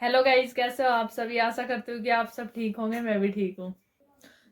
Hello guys, कैसे हो आप सभी। आशा करती हूँ कि आप सब ठीक होंगे। मैं भी ठीक हूँ।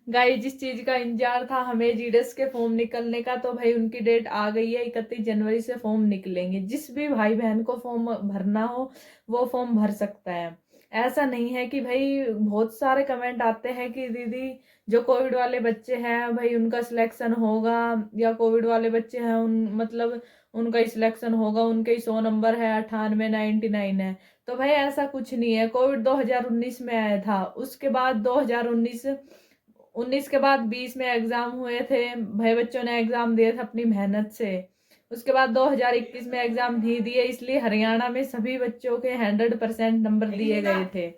गाइज, जिस चीज का इंतजार था हमें जीडीएस के फॉर्म निकलने का, तो भाई उनकी डेट आ गई है। 31 जनवरी से फॉर्म निकलेंगे। जिस भी भाई बहन को फॉर्म भरना हो वो फॉर्म भर सकता है। ऐसा नहीं है कि भाई बहुत सारे कमेंट आते हैं कि दीदी जो कोविड वाले बच्चे हैं भाई उनका सिलेक्शन होगा, या कोविड वाले बच्चे हैं उन मतलब उनका ही सिलेक्शन होगा, उनके ही 100 नंबर है, 98 99 है। तो भाई ऐसा कुछ नहीं है। कोविड 2019 में आया था, उसके बाद 2019 के बाद 20 में एग्जाम हुए थे भाई। बच्चों ने एग्जाम दिए थे अपनी मेहनत से। उसके बाद 2021 में एग्जाम नहीं दिए, इसलिए हरियाणा में सभी बच्चों के 100% नंबर दिए गए थे।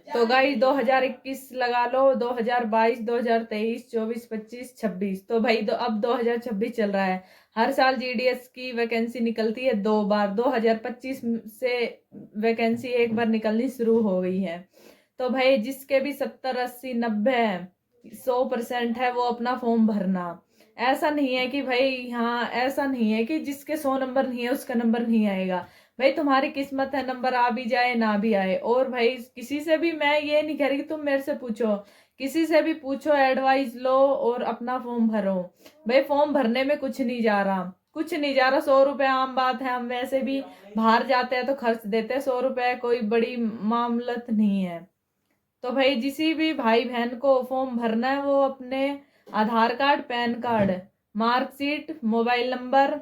तो गाइस 2021 लगा लो, 2022, 2023, 24, 25, 26, तो भाई अब 2026 चल रहा है। हर साल जीडीएस की वैकेंसी निकलती है 2 बार। 2025 से वैकेंसी एक बार निकलनी शुरू हो गई है। तो भाई जिसके भी 70 80 90 100% है वो अपना फॉर्म भरना। ऐसा नहीं है कि भाई, हाँ ऐसा नहीं है कि जिसके 100 नंबर नहीं है उसका नंबर नहीं आएगा। भाई तुम्हारी किस्मत है, नंबर आ भी जाए ना भी आए। और भाई किसी से भी, मैं ये नहीं कह रही कि तुम मेरे से पूछो, किसी से भी पूछो, एडवाइस लो और अपना फॉर्म भरो। भाई फॉर्म भरने में कुछ नहीं जा रहा, कुछ नहीं जा रहा। 100 रुपए आम बात है, हम वैसे भी बाहर जाते हैं तो खर्च देते हैं। 100 रुपए कोई बड़ी मामलत नहीं है। तो भाई जिसी भी भाई बहन को फॉर्म भरना है वो अपने Aadhaar card, PAN card, marksheet, mobile number,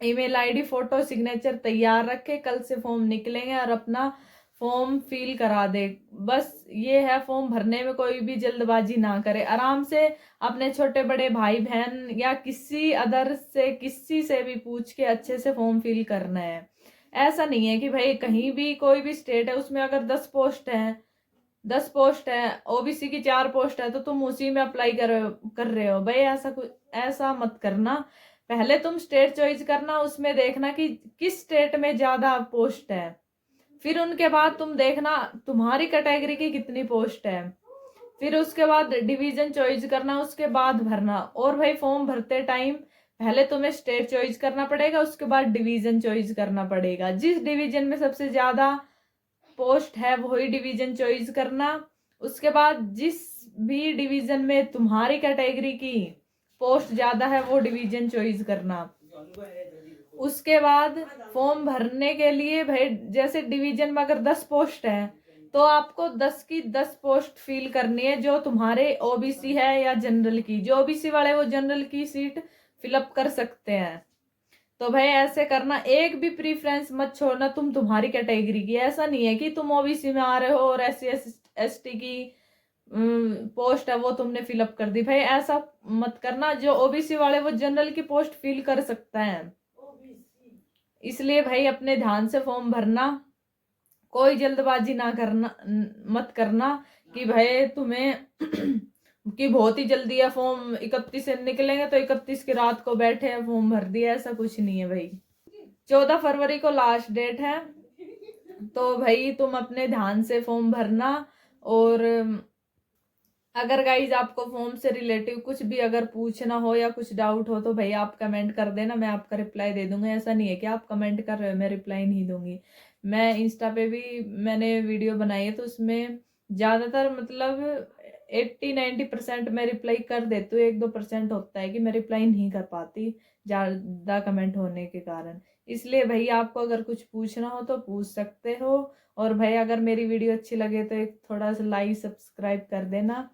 email ID, photo, signature तैयार रखे। कल से फॉर्म निकलेंगे और अपना फॉर्म फिल करा दे। बस ये है, फॉर्म भरने में कोई भी जल्दबाजी ना करे। आराम से अपने छोटे बड़े भाई बहन या किसी अदर से, किसी से भी पूछ के अच्छे से फॉर्म फिल करना है। ऐसा नहीं है कि भाई कहीं भी कोई भी स्टेट है उसमें अगर 10 पोस्ट है, 10 पोस्ट है, ओबीसी की 4 पोस्ट है, तो तुम उसी में अप्लाई कर रहे हो। भाई ऐसा कुछ, ऐसा मत करना। पहले तुम स्टेट चॉइस करना, उसमें देखना कि किस स्टेट में ज्यादा पोस्ट है। फिर उनके बाद तुम देखना तुम्हारी कैटेगरी की कितनी पोस्ट है। फिर उसके बाद डिवीजन चॉइस करना, उसके बाद भरना। और भाई फॉर्म भरते टाइम पहले तुम्हें स्टेट चॉइस करना पड़ेगा, उसके बाद डिवीजन चॉइस करना पड़ेगा। जिस डिवीजन में सबसे ज्यादा पोस्ट है वही डिवीजन चॉइस करना। उसके बाद जिस भी डिवीजन में तुम्हारी कैटेगरी की पोस्ट ज्यादा है वो डिवीजन चॉइस करना। उसके बाद फॉर्म भरने के लिए भाई जैसे डिवीजन में अगर 10 पोस्ट है तो आपको 10 की 10 पोस्ट फिल करनी है, जो तुम्हारे ओबीसी है या जनरल की। जो ओबीसी वाले वो जनरल की सीट फिलअप कर सकते हैं। तो भाई ऐसे करना, एक भी प्रीफ्रेंस मत छोड़ना तुम्हारी कैटेगरी की। ऐसा नहीं है कि तुम ओबीसी में आ रहे हो और SC ST की पोस्ट है वो तुमने फिलअप कर दी। भाई ऐसा मत करना। जो ओबीसी वाले वो जनरल की पोस्ट फिल कर सकता है। इसलिए भाई अपने ध्यान से फॉर्म भरना, कोई जल्दबाजी ना करना, मत करना कि भाई तुम्हें कि बहुत ही जल्दी है, फॉर्म 31 से निकलेंगे तो 31 की रात को बैठे हैं फॉर्म भर दिया। ऐसा कुछ नहीं है भाई। 14 फरवरी को लास्ट डेट है। तो भाई तुम अपने ध्यान से फॉर्म भरना। और अगर गाइज आपको फॉर्म से रिलेटिव कुछ भी अगर पूछना हो या कुछ डाउट हो तो भाई आप कमेंट कर देना, मैं आपका रिप्लाई दे दूंगा। ऐसा नहीं है कि आप कमेंट कर रहे हो मैं रिप्लाई नहीं दूंगी। मैं इंस्टा पे भी मैंने वीडियो बनाई है तो उसमें ज्यादातर मतलब 80 90% मैं रिप्लाई कर देती हूँ। 1 2% होता है कि मैं रिप्लाई नहीं कर पाती ज्यादा कमेंट होने के कारण। इसलिए भाई आपको अगर कुछ पूछना हो तो पूछ सकते हो। और भाई अगर मेरी वीडियो अच्छी लगे तो एक थोड़ा सा लाइक सब्सक्राइब कर देना।